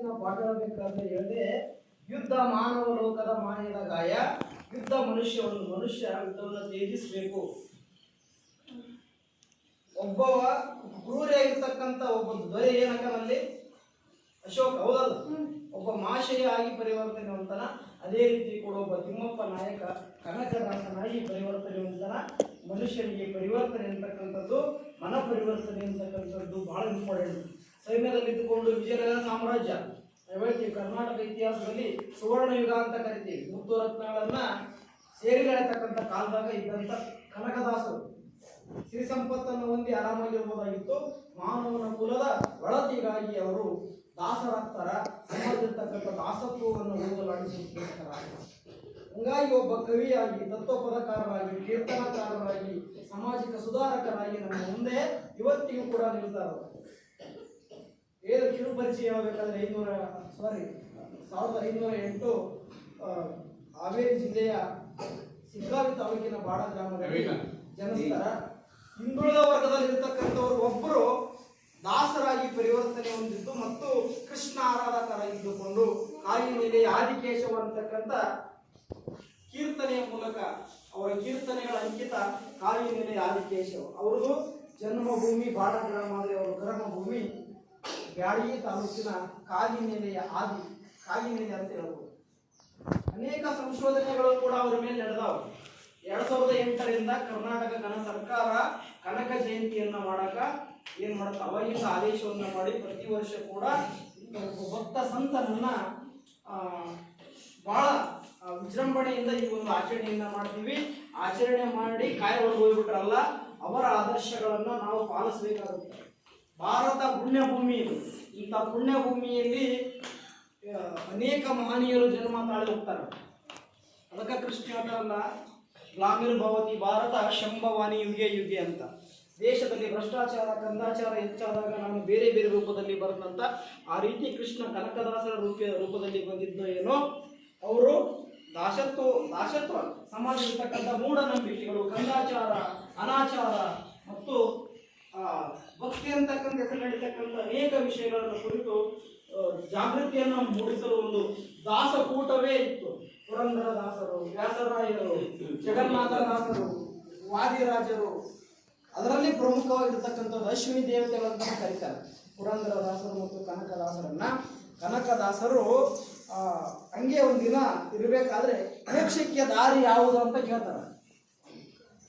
ನಾವು ಪಾಠ ಹೇಳಬೇಕಾದ್ರೆ ಹೇಳಿದೆ, ಯುದ್ಧ ಮಾನವ ಲೋಕದ ಮಾಯದ ಗಾಯ, ಯುದ್ಧ ಮನುಷ್ಯ ಯುದ್ಧವನ್ನು ತ್ಯಜಿಸಬೇಕು. ಒಬ್ಬವ ಕ್ರೂರಿಯಾಗಿರ್ತಕ್ಕಂಥ ಒಬ್ಬ ದೊರೆ ಏನಕ್ಕನಲ್ಲಿ ಅಶೋಕ, ಹೌದಲ್ಲ? ಒಬ್ಬ ಮಾಶಯ ಆಗಿ ಪರಿವರ್ತನೆ ಹೊಂದನ. ಅದೇ ರೀತಿ ಕೂಡ ಒಬ್ಬ ತಿಮ್ಮಪ್ಪ ನಾಯಕ ಕನಕದಾಸನಾಗಿ ಪರಿವರ್ತನೆ ಹೊಂದನ. ಮನುಷ್ಯನಿಗೆ ಪರಿವರ್ತನೆ ಅಂತಕ್ಕಂಥದ್ದು, ಮನ ಪರಿವರ್ತನೆ ಅಂತಕ್ಕಂಥದ್ದು ಬಹಳ ಇಂಪಾರ್ಟೆಂಟ್. ಸೈನ್ಯದಲ್ಲಿ ಇದ್ದುಕೊಂಡು ವಿಜಯನಗರ ಸಾಮ್ರಾಜ್ಯ ಹೇಳ್ತೀವಿ, ಕರ್ನಾಟಕ ಇತಿಹಾಸದಲ್ಲಿ ಸುವರ್ಣ ಯುಗ ಅಂತ ಕರಿತೀವಿ. ಮುತ್ತು ರತ್ನಗಳನ್ನ ಸೇರಿರತಕ್ಕಂಥ ಕಾಲದಾಗ ಇದ್ದಂಥ ಕನಕದಾಸರು ಸಿರಿ ಸಂಪತ್ತನ್ನು ಹೊಂದಿ ಆರಾಮಾಗಿರ್ಬೋದಾಗಿತ್ತು. ಮಾನವನ ಕುಲದ ಒಳತಿಗಾಗಿ ಅವರು ದಾಸರಾಗ್ತಾರ. ಸಮಾಜದಲ್ಲಿರ್ತಕ್ಕಂಥ ದಾಸತ್ವವನ್ನು ಹೋಗಲಾಡಿಸುತ್ತಾರೆ. ಹಂಗಾಗಿ ಒಬ್ಬ ಕವಿಯಾಗಿ, ತತ್ವಪದಕಾರರಾಗಿ, ಕೀರ್ತನಕಾರರಾಗಿ, ಸಾಮಾಜಿಕ ಸುಧಾರಕರಾಗಿ ನಮ್ಮ ಮುಂದೆ ಇವತ್ತಿಗೂ ಕೂಡ ನಿಲ್ತಾರೆ. ಏನು ಕಿರು ಪರಿಚಯ ಹೇಳಬೇಕಾದ್ರೆ 1508 ಹಾವೇರಿ ಜಿಲ್ಲೆಯ ಸಿಗ್ಗಾವಿ ತಾಲೂಕಿನ ಬಾಡ ಗ್ರಾಮದಲ್ಲಿ ಜನಿಸ್ತಾರ. ಹಿಂದುಳಿದ ವರ್ಗದಲ್ಲಿರ್ತಕ್ಕಂಥವ್ರು ಒಬ್ಬರು ದಾಸರಾಗಿ ಪರಿವರ್ತನೆ ಹೊಂದಿದ್ದು ಮತ್ತು ಕೃಷ್ಣ ಆರಾಧಕರಾಗಿದ್ದುಕೊಂಡು ಕಾಯಿನೆಲೆ ಆದಿಕೇಶವ ಅಂತಕ್ಕಂಥ ಕೀರ್ತನೆಯ ಮೂಲಕ ಅವರ ಕೀರ್ತನೆಗಳ ಅಂಕಿತ ಕಾಯಿನೆಲೆ ಆದಿಕೇಶವ. ಅವ್ರದ್ದು ಜನ್ಮಭೂಮಿ ಬಾಡ ಗ್ರಾಮ, ಅಂದರೆ ಅವರ ಕರ್ಮಭೂಮಿ ಬ್ಯಾಡಗಿ ತಾಲೂಕಿನ ಕಾಗಿನೆಲೆಯ ಕಾಗಿನೆಲೆ ಅಂತ ಹೇಳ್ಬೋದು. ಅನೇಕ ಸಂಶೋಧನೆಗಳು ಕೂಡ ಅವರ ಮೇಲೆ ನಡೆದಾವೆ. 2008ರಿಂದ ಕರ್ನಾಟಕ ಸರ್ಕಾರ ಕನಕ ಜಯಂತಿಯನ್ನ ಮಾಡಕ ಏನ್ ಮಾಡುತ್ತೆ, ಅವಾಗಿಂದ ಆದೇಶವನ್ನ ಮಾಡಿ ಪ್ರತಿ ವರ್ಷ ಕೂಡ ಭಕ್ತ ಸಂತನನ್ನ ಬಹಳ ವಿಜೃಂಭಣೆಯಿಂದ ಈ ಒಂದು ಆಚರಣೆಯನ್ನ ಮಾಡ್ತೀವಿ. ಆಚರಣೆ ಮಾಡಿ ಕಾಯವರು ಹೋಗ್ಬಿಟ್ರಲ್ಲ, ಅವರ ಆದರ್ಶಗಳನ್ನ ನಾವು ಪಾಲಿಸಬೇಕಾಗುತ್ತೆ. ಭಾರತ ಪುಣ್ಯಭೂಮಿ ಇದು. ಇಂಥ ಪುಣ್ಯಭೂಮಿಯಲ್ಲಿ ಅನೇಕ ಮಹನೀಯರು ಜನ್ಮ ತಾಳಿ ಹೋಗ್ತಾರೆ. ಅದಕ್ಕೆ ಕೃಷ್ಣ ಹೇಳ್ತಾರಲ್ಲ, ಗ್ಲಾಮಿರ್ಭವತಿ ಭಾರತ ಶಂಭವಾನಿ ಯುಗೆ ಯುಗೆ ಅಂತ. ದೇಶದಲ್ಲಿ ಭ್ರಷ್ಟಾಚಾರ ಕಂದಾಚಾರ ಹೆಚ್ಚಾದಾಗ ನಾವು ಬೇರೆ ಬೇರೆ ರೂಪದಲ್ಲಿ ಬರ್ತಂತ ಆ ರೀತಿ ಕೃಷ್ಣ ಕನಕದಾಸರ ರೂಪದಲ್ಲಿ ಬಂದಿದ್ದು ಏನೋ. ಅವರು ದಾಸತ್ವ ಸಮಾಜದಲ್ಲಿರ್ತಕ್ಕಂಥ ಮೂಢನಂಬಿಕೆಗಳು, ಕಂದಾಚಾರ, ಅನಾಚಾರ ಮತ್ತು ಭಕ್ತಿ ಅಂತಕ್ಕಂಥ ಹೆಸರು ನಡೀತಕ್ಕಂಥ ಅನೇಕ ವಿಷಯಗಳನ್ನು ಕುರಿತು ಜಾಗೃತಿಯನ್ನು ಮೂಡಿಸಲು ಒಂದು ದಾಸಕೂಟವೇ ಇತ್ತು. ಪುರಂದರ ದಾಸರು, ವ್ಯಾಸರಾಯರು, ಜಗನ್ನಾಥದಾಸರು, ವಾದಿರಾಜರು, ಅದರಲ್ಲಿ ಪ್ರಮುಖವಾಗಿರ್ತಕ್ಕಂಥದ್ದು ಅಶ್ವಿನಿ ದೇವತೆಗಳಂತ ಕರೀತಾರೆ ಪುರಂದರ ದಾಸರು ಮತ್ತು ಕನಕದಾಸರನ್ನ. ಕನಕದಾಸರು ಹಂಗೆ ಒಂದಿನ ಇರಬೇಕಾದ್ರೆ ಮೋಕ್ಷಕ್ಕೆ ದಾರಿ ಯಾವುದು ಅಂತ ಕೇಳ್ತಾರೆ.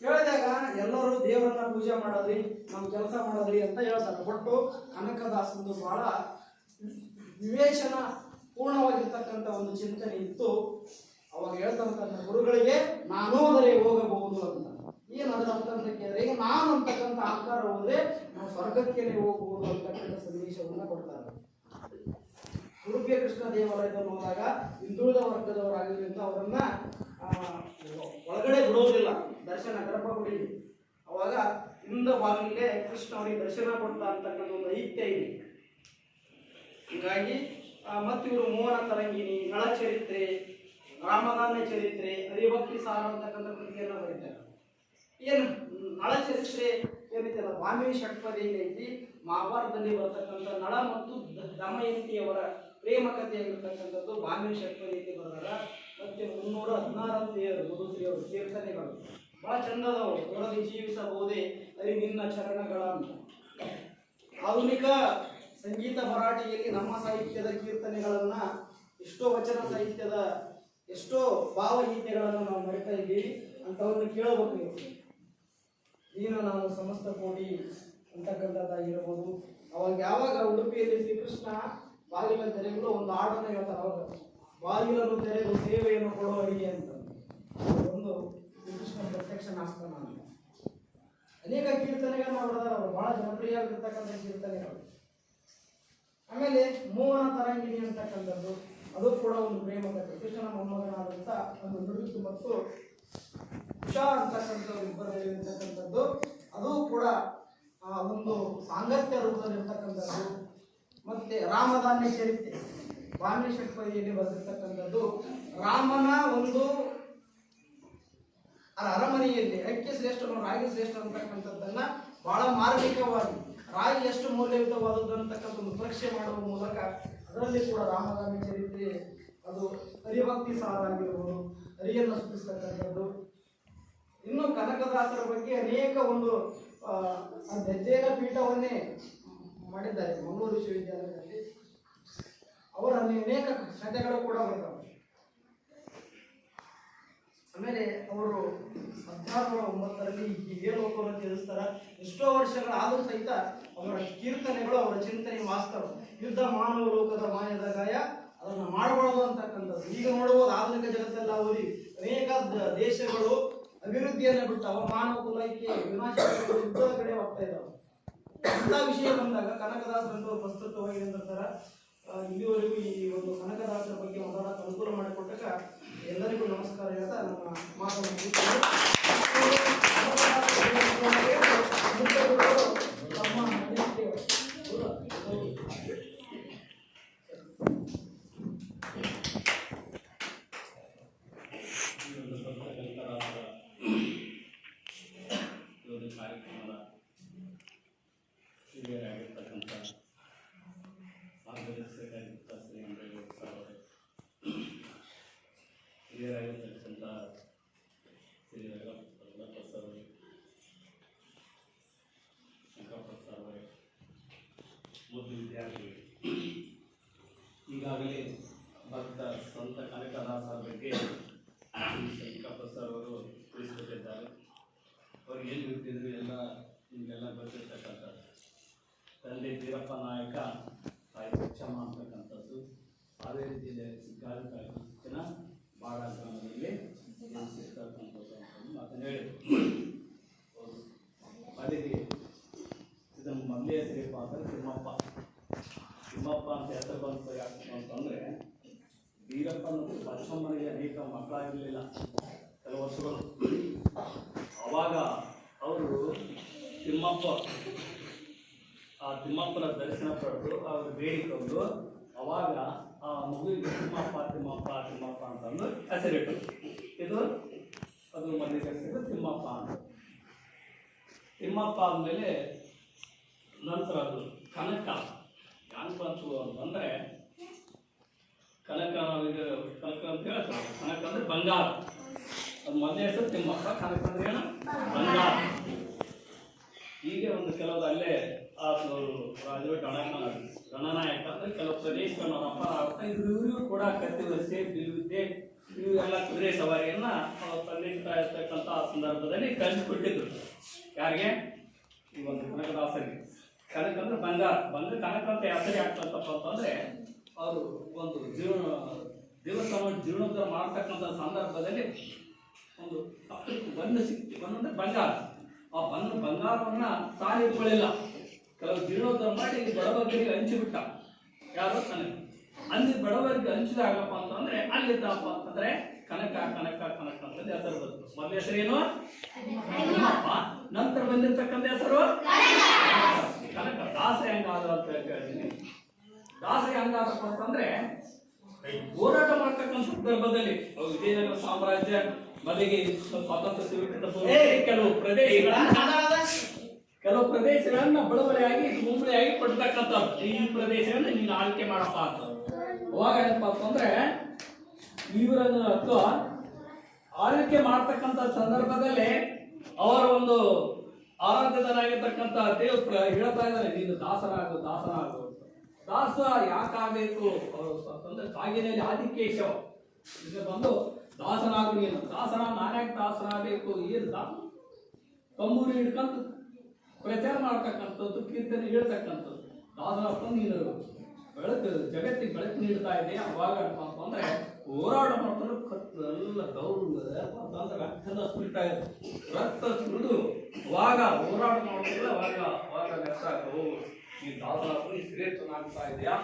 ಕೇಳಿದಾಗ ಎಲ್ಲರೂ ದೇವರನ್ನ ಪೂಜೆ ಮಾಡೋದ್ರಿ, ನಮ್ಮ ಕೆಲಸ ಮಾಡೋದ್ರಿ ಅಂತ ಹೇಳ್ತಾರೆ. ಬಟ್ಟು ಕನಕದಾಸಂದು ಬಹಳ ವಿವೇಚನ ಪೂರ್ಣವಾಗಿರ್ತಕ್ಕಂಥ ಒಂದು ಚಿಂತನೆ ಇತ್ತು. ಅವಾಗ ಹೇಳ್ತಕ್ಕಂಥ ಗುರುಗಳಿಗೆ ನಾನೋದರೆ ಹೋಗಬಹುದು ಅಂತ. ಏನಂದ್ರೆ ಅಂತಂತ ಕೇಳಿದ್ರೆ, ಈಗ ನಾನು ಅಂತಕ್ಕಂಥ ಆಕಾರ ಹೋದ್ರೆ ನಾವು ಸ್ವರ್ಗಕ್ಕೆ ಹೋಗಬಹುದು ಅಂತಕ್ಕಂಥ ಸಂದೇಶವನ್ನ ಕೊಡ್ತಾರೆ. ಉಡುಪಿಯ ಕೃಷ್ಣ ದೇವಾಲಯದಲ್ಲಿ ಹೋದಾಗ ಹಿಂದುಳಿದ ವರ್ಗದವರಾಗಿದ್ದರಿಂದ ಅವರನ್ನ ಒಳಗಡೆ ಬಿಡೋದಿಲ್ಲ, ದರ್ಶನ ಗರ್ಭಗುಡಿ. ಅವಾಗ ಹಿಂದ ಬಾಗಿಲೇ ಕೃಷ್ಣ ಅವರಿಗೆ ದರ್ಶನ ಕೊಡ್ತಾ ಅಂತಕ್ಕಂಥ ಒಂದು ಐಕ್ಯ ಇದೆ. ಹೀಗಾಗಿ ಮತ್ತು ಇವರು ಮೋಹನ ತರಂಗಿಣಿ, ನಳಚರಿತ್ರೆ, ರಾಮಧಾನ್ಯ ಚರಿತ್ರೆ, ಹರಿಭಕ್ತಿ ಸಾರ ಅಂತಕ್ಕಂಥ ಕೃತಿಯನ್ನ ಬರೀತಾರೆ. ಏನು ನಳಚರಿತ್ರೆ ಏನೈತಲ್ಲ, ವಾಮಿ ಷಟ್ಪದಿ ಐತಿ. ಮಹಾಭಾರತದಲ್ಲಿ ಬರ್ತಕ್ಕಂಥ ನಳ ಮತ್ತು ದಮಯಂತಿಯವರ ಪ್ರೇಮ ಕಥೆಯಾಗಿರ್ತಕ್ಕಂಥದ್ದು ವಾಮಿ ಷಟ್ಪದಿಯಲ್ಲಿ ಬರೆದಾರ. ಮತ್ತೆ 316 ಮಧುಶ್ರೀಯವರು ಕೀರ್ತನೆಗಳು ಬಹಳ ಚಂದದವು. ಹೊರದಿ ಜೀವಿಸಬಹುದೇ ಅರಿ ನಿನ್ನ ಚರಣಗಳ ಅಂತ. ಆಧುನಿಕ ಸಂಗೀತ ಭರಾಟೆಯಲ್ಲಿ ನಮ್ಮ ಸಾಹಿತ್ಯದ ಕೀರ್ತನೆಗಳನ್ನ, ಎಷ್ಟೋ ವಚನ ಸಾಹಿತ್ಯದ ಎಷ್ಟೋ ಭಾವಗೀತೆಗಳನ್ನು ನಾವು ಮಾಡ್ತಾ ಇದ್ದೀವಿ. ಅಂಥವನ್ನು ಕೇಳಬೇಕು ನೀವು. ದೀನ ನಾವು ಸಮಸ್ತ ಕೋಟಿ ಅಂತಕ್ಕಂಥದ್ದಾಗಿರ್ಬೋದು. ಅವಾಗ ಯಾವಾಗ ಉಡುಪಿಯಲ್ಲಿ ಶ್ರೀಕೃಷ್ಣ ಬಾಗಿಲನ್ನು ತೆರೆಯುವುದು ಒಂದು ಹಾಡನ್ನು ಹೇಳ್ತಾರೆ. ಅವಾಗ ಬಾಗಿಲನ್ನು ತೆರೆದು ಸೇವೆಯನ್ನು ಕೊಡೋ ಅಡಿಗೆ ಅಂತ ಒಂದು ಶ್ರೀಕೃಷ್ಣ ಪ್ರತ್ಯಕ್ಷ ನಾಸ್ತಾನ ಅಂತ ಅನೇಕ ಕೀರ್ತನೆಗಳನ್ನ ಬರೆದಾರೆ ಅವರು. ಬಹಳ ಜನಪ್ರಿಯ ಆಗಿರ್ತಕ್ಕಂಥ ಕೀರ್ತನೆಗಳು. ಆಮೇಲೆ ಮೋಹನ ತರಂಗಿಣಿ ಅಂತಕ್ಕಂಥದ್ದು, ಅದು ಕೂಡ ಒಂದು ಪ್ರೇಮ ಕಥೆ. ಕೃಷ್ಣನ ಮೊಮ್ಮಗನಾದಂಥ ಒಂದು ನುಡಿತು ಮತ್ತು ಉಷಾ ಅಂತಕ್ಕಂಥದ್ದು ಇಬ್ಬರಲ್ಲಿರ್ತಕ್ಕಂಥದ್ದು, ಅದು ಕೂಡ ಒಂದು ಸಾಂಗತ್ಯ ರೂಪದಲ್ಲಿರ್ತಕ್ಕಂಥದ್ದು. ಮತ್ತೆ ರಾಮಧಾನ್ಯ ಚರಿತ್ರೆ ವಾಮಿ ಷಟ್ಪದಿಯಲ್ಲಿ ಬರೆದಿರ್ತಕ್ಕಂಥದ್ದು. ರಾಮನ ಒಂದು ಅರಮನೆಯಲ್ಲಿ ಅಕ್ಕಿ ಶ್ರೇಷ್ಠನು ರಾಗಿ ಶ್ರೇಷ್ಠ ಅಂತಕ್ಕಂಥದ್ದನ್ನ ಬಹಳ ಮಾರ್ಮಿಕವಾಗಿ ರಾಗಿ ಎಷ್ಟು ಮೌಲ್ಯಯುತವಾದದ್ದು ಅಂತಕ್ಕಂಥ ಒಂದು ಪರೀಕ್ಷೆ ಮಾಡುವ ಮೂಲಕ ಅದರಲ್ಲಿ ಕೂಡ ರಾಮಗಾಮಿ ಚರಿತ್ರೆ ಅದು ಹರಿಭಕ್ತಿ ಸಾರ ಆಗಿರ್ಬೋದು, ಹರಿಯನ್ನು ಸೂಚಿಸ್ತಕ್ಕಂಥದ್ದು. ಇನ್ನು ಕನಕದಾಸರ ಬಗ್ಗೆ ಅನೇಕ ಒಂದು ಅಧ್ಯಯನ ಪೀಠವನ್ನೇ ಮಾಡಿದ್ದಾರೆ ಮಂಗಳೂರು ವಿಶ್ವವಿದ್ಯಾಲಯದಲ್ಲಿ. ಅವರ ಅನೇಕ ಕಥೆಗಳು ಕೂಡ ಬರ್ತವೆ. ಆಮೇಲೆ ಅವರು 1609ರಲ್ಲಿ ಈ ಲೋಕವನ್ನು ತಿಳಿಸ್ತಾರ. ಎಷ್ಟೋ ವರ್ಷಗಳಾದರೂ ಸಹಿತ ಅವರ ಕೀರ್ತನೆಗಳು, ಅವರ ಚಿಂತನೆ ವಾಸ್ತವ. ಯುದ್ಧ ಮಾನವ ಲೋಕದ ಮಾಯದ ಗಾಯ, ಅದನ್ನು ಮಾಡಬಾರದು ಅಂತಕ್ಕಂಥದ್ದು. ಈಗ ನೋಡುವುದು ಆಧುನಿಕ ಜಗತ್ತೆಲ್ಲ ಓದಿ ಅನೇಕ ದೇಶಗಳು ಅಭಿವೃದ್ಧಿಯನ್ನು ಬಿಟ್ಟವ, ಮಾನವ ಕುಲಕ್ಕೆ ವಿನಾಶ ಯುದ್ಧದ ಕಡೆ ಹೋಗ್ತಾ ಇದ್ದಾವೆ. ಅಂತ ವಿಷಯ ಬಂದಾಗ ಕನಕದಾಸರಂತ ಪ್ರಸ್ತುತವಾಗಿ ನಿಂತಿರ್ತಾರ. ಇಲ್ಲಿವರೆಗೂ ಈ ಒಂದು ಕನಕದಾಸರ ಬಗ್ಗೆ ಮಾತಾಡೋಕೆ ಅನುಕೂಲ ಮಾಡಿಕೊಟ್ಟಾಗ ಎಲ್ಲರಿಗೂ ನಮಸ್ಕಾರ ಹೇಳ್ತಾ ನಮ್ಮ ಮಾತನ್ನು ಕಾರ್ಯಕ್ರಮದ ಹಿರಿಯರಾಗಿರ್ತಕ್ಕಂಥ ಮಾರ್ಗದರ್ಶಕರಾಗಿರ್ತ ಶ್ರೀ ಅಂಬೇಗೌಡ ಸರ್ ಅವರೇ, ಹಿರಿಯರಾಗಿರ್ತಕ್ಕಂಥ ಶ್ರೀ ರಘುನಾಥ ಸರ್ ಅವರೇ, ಶಂಕರಪ್ಪ ಸರ್ ಅವರೇ, ಮುದ್ದು ವಿದ್ಯಾರ್ಥಿಗಳು, ಈಗಾಗಲೇ ಭಕ್ತ ಸಂತ ಕನಕದಾಸರ ಬಗ್ಗೆ ಶಂಕರಪ್ಪ ಸರ್ ಅವರು ತಿಳಿಸಿಕೊಟ್ಟಿದ್ದಾರೆ. ಅವ್ರಿಗೆ ಏನು ಗೊತ್ತಿದ್ರು ಎಲ್ಲ ನಿಮಗೆಲ್ಲ ಗೊತ್ತಿರ್ತಕ್ಕಂಥ ತಂದೆ ವೀರಪ್ಪ ನಾಯಕ, ತಾಯಿ ಹುಚ್ಚಮ್ಮ ಅಂತಕ್ಕಂಥದ್ದು ಹಾವೇರಿ ಜಿಲ್ಲೆ ಸಿಗ್ಗಾವಿ ತಾಲೂಕಿನ ಬಾಡ ಗ್ರಾಮದಲ್ಲಿ ಜನಿಸಿರ್ತಕ್ಕಂಥದ್ದು ಅಂತ ಮಾತನ್ನು ಹೇಳಿದ್ರು. ಅದಕ್ಕೆ ಇದನ್ನು ಮೊದಲೇ ಹೆಸರಿಪ್ಪ ಅಂದರೆ ತಿಮ್ಮಪ್ಪ. ತಿಮ್ಮಪ್ಪ ಅಂತ ಹೆಸರು ಬಂತು ಯಾಕೆ ಅಂತಂದರೆ, ವೀರಪ್ಪನವರು ಬಸವಮ್ಮನಿಗೆ ಅನೇಕ ಮಕ್ಕಳಾಗಿರಲಿಲ್ಲ ಕೆಲವು ವರ್ಷಗಳು. ಆವಾಗ ಅವರು ತಿಮ್ಮಪ್ಪನ ದರ್ಶನ ಪಡೆದು ಅವ್ರು ಬೇಡಿಕೊಂಡು ಅವಾಗ ಆ ಮಗುವಿಗೆ ತಿಮ್ಮಪ್ಪ ತಿಮ್ಮಪ್ಪ ತಿಮ್ಮಪ್ಪ ಅಂತಂದು ಹೆಸರಿಟ್ಟು, ಇದು ಅದು ಮದುವೆ ಹೆಸರು ತಿಮ್ಮಪ್ಪ ಅಂತ. ತಿಮ್ಮಪ್ಪ ಆದಮೇಲೆ ನಂತರ ಅದು ಕನಕ ಯಾಕೆ ಬಂತು ಅಂತಂದರೆ, ಕನಕ ಕನಕ ಅಂತ ಹೇಳ್ತಾರೆ. ಕನಕ ಅಂದರೆ ಬಂಗಾರ. ಅದು ಮೊದಲನೇ ಹೆಸರು ತಿಮ್ಮಪ್ಪ, ಕನಕ ಅಂದ್ರೆ ಏನು ಬಂಗಾರ. ಹೀಗೆ ಒಂದು ಕೆಲವು ಅಲ್ಲೇ ರಾಜರು ಗಣನಾಯಕ ಅಂದ್ರೆ ಕೆಲವು ಪ್ರದೇಶಗಳನ್ನ ವ್ಯಾಪಾರ ಆಗ್ತಾ ಇವ್ರಿಗೂ ಕೂಡ ಕತ್ತಿ ವರಸೆ, ಬಿಲ್ಲುವಿದ್ಯೆ, ಇವು ಎಲ್ಲ ಕುದುರೆ ಸವಾರಿಯನ್ನ ತಂದಿರ್ತಾ ಇರ್ತಕ್ಕಂಥ ಸಂದರ್ಭದಲ್ಲಿ ಕಲಿಸಿಕೊಟ್ಟಿದ್ರು. ಯಾರಿಗೆ? ಈ ಒಂದು ಕನಕದಾಸರಿಗೆ. ಕನಕ ಅಂದ್ರೆ ಬಂಗಾರ. ಕನಕ ಅಂತ ಹೆಸರು ಆಗ್ತಂತಪ್ಪ ಅಂತಂದ್ರೆ, ಅವರು ಒಂದು ದೇವಸ್ಥಾನ ಜೀರ್ಣೋದ್ಧಾರ ಮಾಡ್ತಕ್ಕಂಥ ಸಂದರ್ಭದಲ್ಲಿ ಒಂದು ಬಣ್ಣ ಸಿಕ್ತಿ. ಬಣ್ಣ ಬಂಗಾರ. ಆ ಬಂಗಾರವನ್ನ ಸಾಲಿ ಇಟ್ಕೊಳ್ಳಿಲ್ಲ, ಕೆಲವು ಜೀರ್ಣೋದ್ಧಾರ ಮಾಡಿ ಬಡವರಿಗೆ ಹಂಚಿಬಿಟ್ಟ. ಯಾರು? ಕನಕ. ಅಲ್ಲಿ ಬಡವರಿಗೆ ಹಂಚಿದಾಗಪ್ಪ ಅಂತಂದ್ರೆ ಅಲ್ಲಿದ್ದಪ್ಪ ಅಂತಂದ್ರೆ ಕನಕ ಕನಕ ಕನಕ ಅಂತಂದು ಹೆಸರು ಬಂತು. ಮೊದಲ ಹೆಸರು ಏನು? ನಂತರ ಬಂದಿರ್ತಕ್ಕಂಥ ಹೆಸರು ಕನಕ. ದಾಸ ಹೆಂಗಾದ್ರು ಅಂತ ಹೇಳ್ತೀನಿ. ದಾಸ ಹೆಂಗಾದಪ್ಪ ಅಂತಂದ್ರೆ, ಹೋರಾಟ ಮಾಡ್ತಕ್ಕಂಥ ಸಂದರ್ಭದಲ್ಲಿ ವಿಜಯನಗರ ಸಾಮ್ರಾಜ್ಯ ಮೊದಲಿಗೆ ಸ್ವಾತಂತ್ರ್ಯ ಸಿಗುತ್ತಿದ್ದ ಕೆಲವು ಪ್ರದೇಶಗಳನ್ನ ಬಡವಳಿಯಾಗಿ ಮುಂಬಳಿಯಾಗಿ ಕೊಡ್ತಕ್ಕಂಥದ್ದು. ಈ ಪ್ರದೇಶವನ್ನು ನೀನು ಆಳ್ಕೆ ಮಾಡಪ್ಪ ಅಂತ. ಅವಾಗ ಏನಪ್ಪ ಅಂತಂದ್ರೆ, ಇವರನ್ನು ಅಥವಾ ಆಳ್ವಿಕೆ ಮಾಡ್ತಕ್ಕಂಥ ಸಂದರ್ಭದಲ್ಲಿ ಅವರ ಒಂದು ಆರಾಧ್ಯನಾಗಿರ್ತಕ್ಕಂಥ ದೇವ್ ಹೇಳ್ತಾ ಇದ್ದಾರೆ, ನೀನು ದಾಸನಾಗು ದಾಸನಾಗು. ದಾಸ ಯಾಕಾಗಬೇಕು ಅಂತಂದ್ರೆ, ಕಾಗಿನೆಯಲ್ಲಿ ಆದಿಕೇಶವ ಈಗ ಬಂದು ದಾಸನಾಗು ನೀನು. ನಾನ್ಯಾಕೆ ದಾಸನಾಗಬೇಕು? ಏನು ದಾಸ? ತಂಬೂರಿ ಹಿಡ್ಕಂತ ಪ್ರಚಾರ ಮಾಡ್ತಕ್ಕಂಥದ್ದು, ಕೀರ್ತನೆ ಹೇಳ್ತಕ್ಕಂಥದ್ದು. ದಾಸನಪ್ಪ ನೀನು ಬೆಳಕು, ಜಗತ್ತಿಗೆ ಬೆಳಕು ನೀಡ್ತಾ ಇದೆ. ಅವಾಗ ಅಂತಂದ್ರೆ ಹೋರಾಟ ಮಾಡ್ತಾರೆ. ಎಲ್ಲ ಗೌರವ ರಕ್ತದ ಸುರಿತಾ ಇದೆ. ರಕ್ತ ಸುರಿದು ಅವಾಗ ಹೋರಾಟ ಮಾಡ್ತಿಲ್ಲ. ಅವಾಗ ನೆಕ್ಸ್ಟ್ ಈ ದಾಸನಾಗು, ಈ ಶ್ರೇಷ್ಠನಾಗ್ತಾ ಇದೆಯಾ,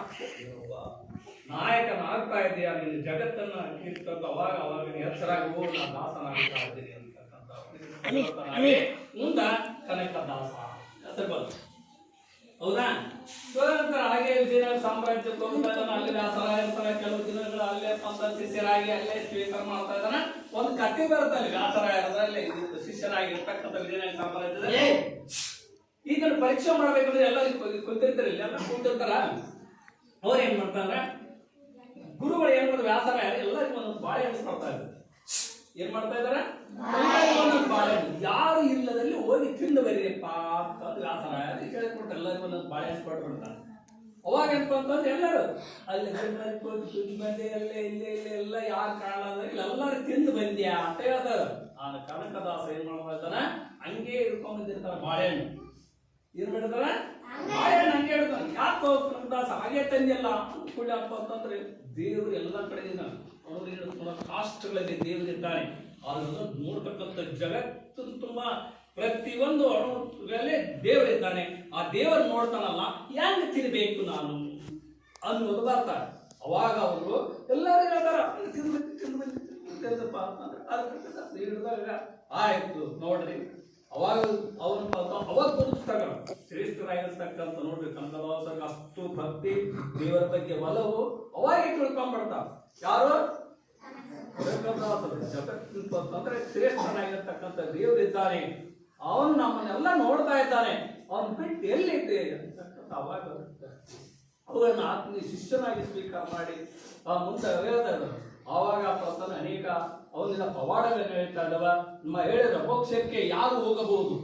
ನಾಯಕನಾಗ್ತಾ ಇದೆಯಾ, ನೀನು ಜಗತ್ತನ್ನ ಕೀರ್ತಕ್ಕ. ಅವಾಗ ಹೆಸರಾಗಿ ನಾನು ದಾಸನಾಗ್ತಾ ಇದ್ದೀನಿ ಅಂತಕ್ಕಂಥ ಮುಂದ ಕನಕ ದಾಸ ಹೆಸರು ಬಂತು. ಹೌದಾ? ನಂತರ ಹಾಗೆ ವಿಜಯನಗರ ಸಾಮ್ರಾಜ್ಯಕ್ಕೆ ಹೋಗ್ತಾ ಇದ್ದಾನೆ. ಅಲ್ಲಿ ದಾಸರ ಇರ್ತಾರೆ. ಕೆಲವು ದಿನಗಳು ಅಲ್ಲೇ ಶಿಷ್ಯರಾಗಿ ಅಲ್ಲೇ ಸ್ವೀಕಾರ ಮಾಡ್ತಾ ಇದ್ದಾನೆ. ಒಂದು ಕಥೆ ಬರುತ್ತೆ ಅಲ್ಲಿ ದಾಸರ ಅದರಲ್ಲಿ ಶಿಷ್ಯರಾಗಿರ್ತಕ್ಕಂಥ ವಿಜಯನಗರ ಸಾಮ್ರಾಜ್ಯದಲ್ಲಿ. ಈಗ ಪರೀಕ್ಷೆ ಮಾಡ್ಬೇಕಂದ್ರೆ ಎಲ್ಲ ಗೊತ್ತಿರ್ತಾರೆ, ಎಲ್ಲ ಕೂತಿರ್ತಾರ. ಅವ್ರು ಏನ್ ಮಾಡ್ತಾರೆ, ಗುರುಗಳು ಏನ್ ಮಾಡಿದ್ರು, ವ್ಯಾಸರ ಎಲ್ಲರಿಗೂ ಒಂದೊಂದು ಬಾಳೆಹಣ್ಣು ಕೊಡ್ತಾ ಇದ್ರು. ಏನ್ ಮಾಡ್ತಾ ಇದಾರೆ, ಒಂದೊಂದು ಬಾಳೆಹಣ್ಣು. ಯಾರು ಇಲ್ಲದಲ್ಲಿ ಹೋಗಿ ತಿಂದು ಬರೀರಪ್ಪ ಅಂತ ವ್ಯಾಸರ ಕೇಳಿಕೊಟ್ಟು ಎಲ್ಲರಿಗೂ ಒಂದೊಂದು ಬಾಳೆಹಣ್ಣು ಕೊಟ್ಬಿಡ್ತಾರೆ. ಅವಾಗ ಏನಪ್ಪ ಅಂತಂದ್ರೆ ಎಲ್ಲರೂ ಅಲ್ಲಿ ಬಂದೆ ಅಲ್ಲೇ ಇಲ್ಲೇ ಇಲ್ಲೇ ಎಲ್ಲ ಯಾರು ಕಾಣಲ್ಲ ಎಲ್ಲರೂ ತಿಂದು ಬಂದ್ಯಾ ಅಂತ ಹೇಳ್ತಾರೆ. ಆ ಕನಕದಾಸ ಏನ್ ಮಾಡ್ತಾನ, ಹಂಗೆ ಹಿಡ್ಕೊಂಡ್ ಬಂದಿರ್ತಾರ ಬಾಳೆಹಣ್ಣು. ಏನ್ ಮಾಡಿದಾರ, ಬಾಳೆಹಣ್ಣು ಹಂಗೆ ಹಿಡ್ತಾನೆ. ಯಾಕೋ ಕನಕದಾಸ ಹಾಗೆ ತಂದಿಲ್ಲ ಅಂದ್ಕೊಳ್ಳಪ್ಪ ಅಂತಂದ್ರೆ, ದೇವರು ಎಲ್ಲ ಕಡೆ ಇದ್ದಾನೆ. ಅವರು ಹೇಳ್ತಾರ ಕಾಷ್ಟಗಳಲ್ಲಿ ದೇವರಿದ್ದಾನೆ. ಅದನ್ನು ನೋಡ್ತಕ್ಕಂಥ ಜಗತ್ತು ತುಂಬಾ ಪ್ರತಿಯೊಂದು ಅಣುಗಳಲ್ಲಿ ದೇವರಿದ್ದಾನೆ. ಆ ದೇವರು ನೋಡ್ತಾನಲ್ಲ, ಹೆಂಗ್ ತಿನ್ಬೇಕು ನಾನು ಅನ್ನೋದು ಬರ್ತಾರೆ. ಅವಾಗ ಅವರು ಎಲ್ಲರೂ ಹೇಳ್ತಾರ, ಹೇಳಿದಾಗ ಆಯ್ತು ನೋಡ್ರಿ. ಅವಾಗ ಅವಾಗ ಗುರುತಿಸ್ತಾಗ ಶ್ರೇಷ್ಠರಾಗಿರ್ತಕ್ಕಂಥ ನೋಡ್ರಿ ಕನಕದಾಸರಿಗೆ ಅಷ್ಟು ಭಕ್ತಿ, ದೇವರ ಬಗ್ಗೆ ಒಲವು ಅವಾಗ ತಿಳ್ಕೊಂಡ್ಬಿಡ್ತಾರ. ಯಾರು ಕನಕದಾಸರು ಜಗತ್ತಿನ ಶ್ರೇಷ್ಠನಾಗಿರ್ತಕ್ಕಂಥ ದೇವರಿದ್ದಾನೆ, ಅವನು ನಮ್ಮನ್ನೆಲ್ಲ ನೋಡ್ತಾ ಇದ್ದಾನೆ, ಅವನು ಬಿಟ್ಟು ಎಲ್ಲಿದ್ದೆ ಅಂತಕ್ಕಂಥ ಅವಾಗ ಅವುಗಳನ್ನ ಆತ್ಮೀಯ ಶಿಷ್ಯನಾಗಿ ಸ್ವೀಕಾರ ಮಾಡಿ ಮುಂದೆ ಹೇಳ್ತಾ ಇದ್ದಾರೆ. ಆವಾಗ ಪ್ರಸ್ತನ ಅನೇಕ ಅವನಿಂದ ಪವಾಡಗಳನ್ನು ಹೇಳ್ತಾ ಇದ್ದಾವ. ನಮ್ಮ ಹೇಳಿದ ಮೋಕ್ಷಕ್ಕೆ ಯಾರು ಹೋಗಬಹುದು,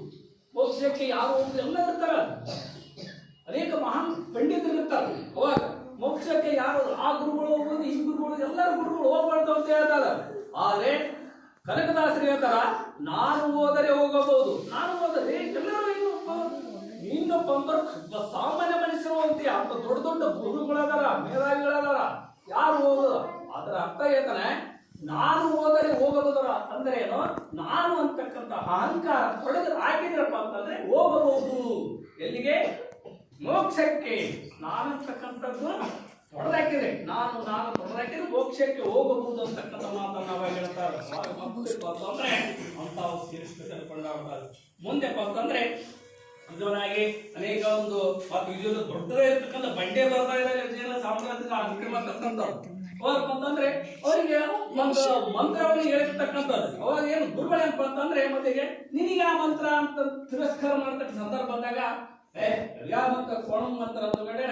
ಮೋಕ್ಷಕ್ಕೆ ಯಾರು ಹೋಗುದು ಎಲ್ಲ ಇರ್ತಾರ. ಅನೇಕ ಮಹಾನ್ ಪಂಡಿತರು ಇರ್ತಾರೆ. ಅವಾಗ ಮೋಕ್ಷಕ್ಕೆ ಯಾರು, ಆ ಗುರುಗಳು ಹೋಗುದು, ಈ ಗುರುಗಳು, ಎಲ್ಲರ ಗುರುಗಳು ಹೋಗ್ಬಾರ್ದು ಅಂತ ಹೇಳ್ತಾರೆ. ಆದ್ರೆ ಕನಕದಾಸರು ಹೇಳ್ತಾರ, ನಾನು ಹೋದರೆ ಹೋಗಬಹುದು, ನಾನು ಹೋದರೆ ಎಲ್ಲರೂ ಇನ್ನೊಬ್ಬ ಸಾಮಾನ್ಯ ಮನುಷ್ಯರು ಅಂತ ಅಂತ ದೊಡ್ಡ ದೊಡ್ಡ ಗುರುಗಳದಾರ, ಮೇಧಾವಿಗಳದಾರ, ಯಾರು ಹೋಗುದು. ಅದರ ಅರ್ಥ ಹೇಳ್ತಾನೆ, ನಾನು ಹೋದರೆ ಹೋಗಬಹುದರ ಅಂದ್ರೆ ಏನು, ನಾನು ಅಂತಕ್ಕಂಥ ಅಹಂಕಾರ ತೊಡೆದು ಹಾಕಿದ್ರಪ್ಪ ಅಂತಂದ್ರೆ ಹೋಗಬಹುದು. ಎಲ್ಲಿಗೆ, ಮೋಕ್ಷಕ್ಕೆ. ನಾನು ಅಂತಕ್ಕಂಥದ್ದು ತೊಡೆದಾಕಿದ್ರೆ, ನಾನು ತೊಡೆದಾಕಿದ್ರೆ ಮೋಕ್ಷಕ್ಕೆ ಹೋಗಬಹುದು ಅಂತಕ್ಕಂಥ ಮಾತನ್ನ ಅವಾಗ ಹೇಳ್ತಾರೆ. ಅಂತಂದ್ರೆ ಅಂತ ಸೇರಿಸಿಕೊಂಡಾಡ್ತಾರೆ. ಮುಂದೆ ಅಂತಂದ್ರೆ ಇದನ್ನಾಗಿ ಅನೇಕ ಒಂದು ಇದೊಂದು ದೊಡ್ಡದೇ ಇರ್ತಕ್ಕಂಥ ಬಂಡೆ ಬರ್ತಾ ಇದ್ದಾರೆ ಸಾಂಸ್ಕೃತಿಕ ಅಂತಂದ್ರೆ ಅವರಿಗೆ ಒಂದು ಮಂತ್ರವನ್ನು ಹೇಳಿರ್ತಕ್ಕಂಥದ್ದು. ಅವಾಗ ಏನು ಗುರುಗಳು ಏನಪ್ಪ ಅಂತಂದ್ರೆ ಮೊದಲಿಗೆ ನಿನಗೆ ಆ ಮಂತ್ರ ಅಂತ ತಿರಸ್ಕಾರ ಮಾಡ್ತಕ್ಕ ಸಂದರ್ಭ ಬಂದಾಗ ಯಾವ ಮಂತ್ರ ಕೋಣ ಮಂತ್ರ ಅಂತ ಕಡೆ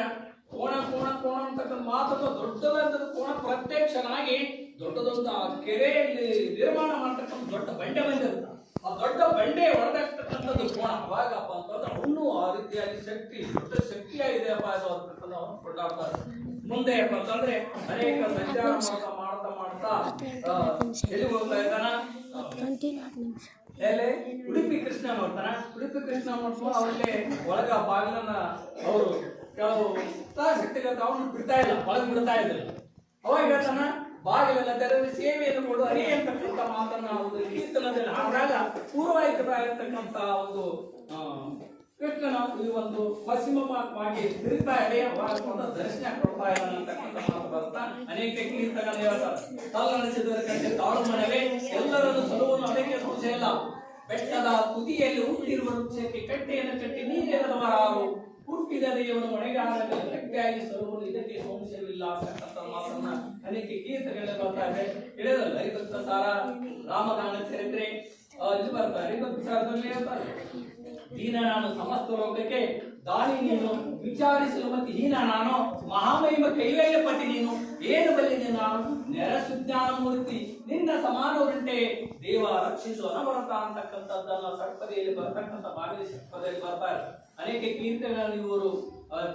ಕೋಣ ಕೋಣ ಕೋಣ ಅಂತಕ್ಕಂಥ ಮಾತನ್ನು ದೊಡ್ಡದಾದ ಕೋಣ ಪ್ರತ್ಯಕ್ಷನಾಗಿ ದೊಡ್ಡದೊಂದು ಆ ಕೆರೆಯಲ್ಲಿ ನಿರ್ಮಾಣ ಮಾಡ್ತಕ್ಕಂಥ ದೊಡ್ಡ ಬಂಡೆ ಬಂದಿರುತ್ತೆ. ಆ ದೊಡ್ಡ ಬಂಡೆ ಹೊಡೆದಾಗ್ತಕ್ಕಂಥದ್ದು ಕೋಣ. ಅವಾಗಪ್ಪ ಅಂತಂದ್ರೆ ಅವನು ಆ ರೀತಿಯಾಗಿ ಶಕ್ತಿ, ದೊಡ್ಡ ಶಕ್ತಿಯಾಗಿದೆ ಅಪ್ಪ ಅದು ಅಂತಕ್ಕಂಥ ಅವನು ಕೊಂಡಾಡ್ತಾರೆ. ಮುಂದೆ ಏನಪ್ಪ ಅಂತಂದ್ರೆ ಅನೇಕ ಸಂಚಾರ ಮಾಡ್ತಾ ಎಲ್ಲಿ ಹೋಗ್ತಾ ಇದ್ದಾನ, ಉಡುಪಿ ಕೃಷ್ಣ ನೋಡ್ತಾನ. ಉಡುಪಿ ಕೃಷ್ಣ ನೋಡ್ಕೊಂಡು ಅವರಲ್ಲಿ ಒಳಗ ಬಾಗಿಲನ್ನ ಅವರು ಕೆಲವು ಶಕ್ತಿಗತ ಅವನು ಬಿಡ್ತಾ ಇಲ್ಲ, ಒಳಗೆ ಬಿಡ್ತಾ ಇದ್ರು. ಅವಾಗ ಹೇಳ್ತಾನ, ಬಾಗಿಲೆಲ್ಲ ತೆರೆದು ಸೇವೆಯನ್ನು ಕೊಡು ಹರಿ ಅಂತಕ್ಕಂಥ ಮಾತನ್ನ ಒಂದು ಕೀರ್ತನದಲ್ಲಿ ಹಾಡಿದಾಗ ಪೂರ್ವಾಯಿತರಾಗಿರ್ತಕ್ಕಂಥ ಒಂದು ಕೃಷ್ಣನ ಈ ಒಂದು ಪಶ್ಚಿಮವಾಗಿ ತಿರುಗ್ತಾ ಇದೆ. ಅವಾಗ ದರ್ಶನ ಕೊಡ್ತಾ ಇದ್ದಾನೆ ಅಂತಕ್ಕಂಥ ಮಾತು ಬರ್ತಾ ಅನೇಕ ಕೀರ್ತನೆಗಳು ಹೇಳ್ತಾರೆ. ತಲ್ಲಣಿಸಿದರ ಕಂಡೆ ತಾಳು ಮನವೇ ಎಲ್ಲರನ್ನು ಸಲುವನ್ನು ಅದಕ್ಕೆ ಸಂಶಯ ಇಲ್ಲ. ಬೆಟ್ಟದ ತುದಿಯಲ್ಲಿ ಹುಟ್ಟಿರುವ ವೃಕ್ಷಕ್ಕೆ ಕಟ್ಟೆಯನ್ನು ಕಟ್ಟಿ ನೀರೆಲ್ಲದವರಾರು ಹುಟ್ಟಿದ ದೇವರು ಮಳೆಗಾಲದಲ್ಲಿ ಗಟ್ಟಿಯಾಗಿ ಸಲುವನ್ನು ಇದಕ್ಕೆ ಸಂಶಯವಿಲ್ಲ ಅಂತಕ್ಕಂಥ ಮಾತನ್ನ ಅನೇಕ ಕೀರ್ತನೆಗಳು ಬರ್ತಾ ಇದೆ. ಹೇಳಿದಲ್ಲ ಹರಿಭಕ್ತ ಸಾರ, ರಾಮದಾನ ಚರಿತ್ರೆ ಇದು ಬರ್ತಾರೆ. ಹರಿಭಕ್ತ ಸಾರದಲ್ಲಿ ಹೇಳ್ತಾರೆ, ದೀನ ನಾನು ಸಮಸ್ತ ಲೋಕಕ್ಕೆ ದಾನಿ ನೀನು, ವಿಚಾರಿಸಲು ಮತ್ತೆ ಹೀನ ನಾನು, ಮಹಾಮಹಿಮ ಕೈವೇಲ್ಯಪತಿ ನೀನು, ಏನು ಬಲ್ಲಿದೆ ನಾನು, ನೆರಸುಜ್ಞಾನ ಮೂರ್ತಿ ನಿನ್ನ ಸಮಾನವರುಂಟೆ, ದೇವ ರಕ್ಷಿಸು ಅನವರತ ಅಂತಕ್ಕಂಥದ್ದನ್ನ ಷಟ್ಪದಿಯಲ್ಲಿ ಬರ್ತಕ್ಕಂಥ ಬಾಗಿಲ ಷಟ್ಪದಿಯಲ್ಲಿ ಬರ್ತಾರೆ. ಅನೇಕ ಕೀರ್ತನೆಗಳನ್ನು ಇವರು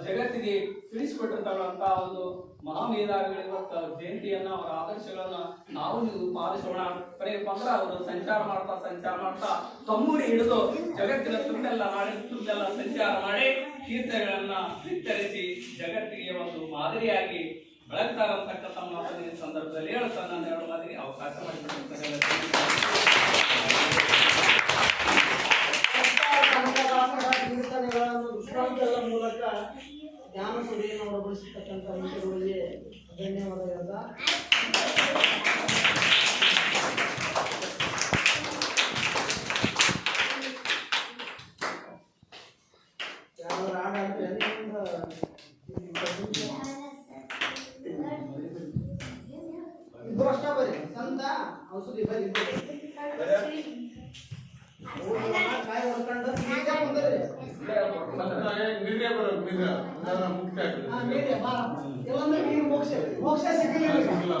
ಜಗತ್ತಿಗೆ ತಿಳಿಸಿಕೊಟ್ಟಿರ್ತಕ್ಕಂಥ ಒಂದು ಮಹಾಮೇಧಾವಿಗಳಿರುವ ಜಯಂತಿಯನ್ನ, ಅವರ ಆದರ್ಶಗಳನ್ನ ನಾವು ನೀವು ಪಾಲಿಸೋಣ. ಕಡೆಯಪ್ಪ ಅಂದ್ರೆ ಅವರು ಸಂಚಾರ ಮಾಡ್ತಾ ತಮ್ಮೂರಿ ಹಿಡಿದು ಜಗತ್ತಿನ ತುಂಬೆಲ್ಲ ನಾಡಿನ ತುಂಬೆಲ್ಲ ಸಂಚಾರ ಮಾಡಿ ಕೀರ್ತನೆಗಳನ್ನ ವಿತರಿಸಿ ಜಗತ್ತಿಗೆ ಒಂದು ಮಾದರಿಯಾಗಿ ಬೆಳಗ್ತಾರಂತಕ್ಕಂಥ ಮಾತನ್ನ ಈ ಸಂದರ್ಭದಲ್ಲಿ ಹೇಳ್ತಾ ನಾನು ಎರಡು ಮಾತಿಗೆ ಅವಕಾಶ ಮಾಡಿಕೊಟ್ಟಿರ್ತಾರೆ. ಕೀರ್ತನೆಗಳನ್ನು ದೃಷ್ಟಾಂತಗಳ ಮೂಲಕ ಜ್ಞಾನ ಸುರಿಯನ್ನು ಒಳಗೊಳಿಸತಕ್ಕಂಥ ವಿಷಯಗಳಿಗೆ ಧನ್ಯವಾದಗಳಲ್ಲ. ಯಾರು ಆಡಾಡ್ತಾರೆ ಇಬ್ಬರು ಅಷ್ಟ ಬರ್ರಿ ಸಂತ ಔಷಧಿ ಬರ್ರಿ ಕಾಯಿ ಹೊಡ್ಕೊಂಡು ಮುಕ್ತ ಹಾ, ನೀರೇ ಬಾರಪ್ಪ. ಇಲ್ಲಾಂದ್ರೆ ನೀರು ಮೋಕ್ಷ ಸಿಗಲಿಲ್ಲ.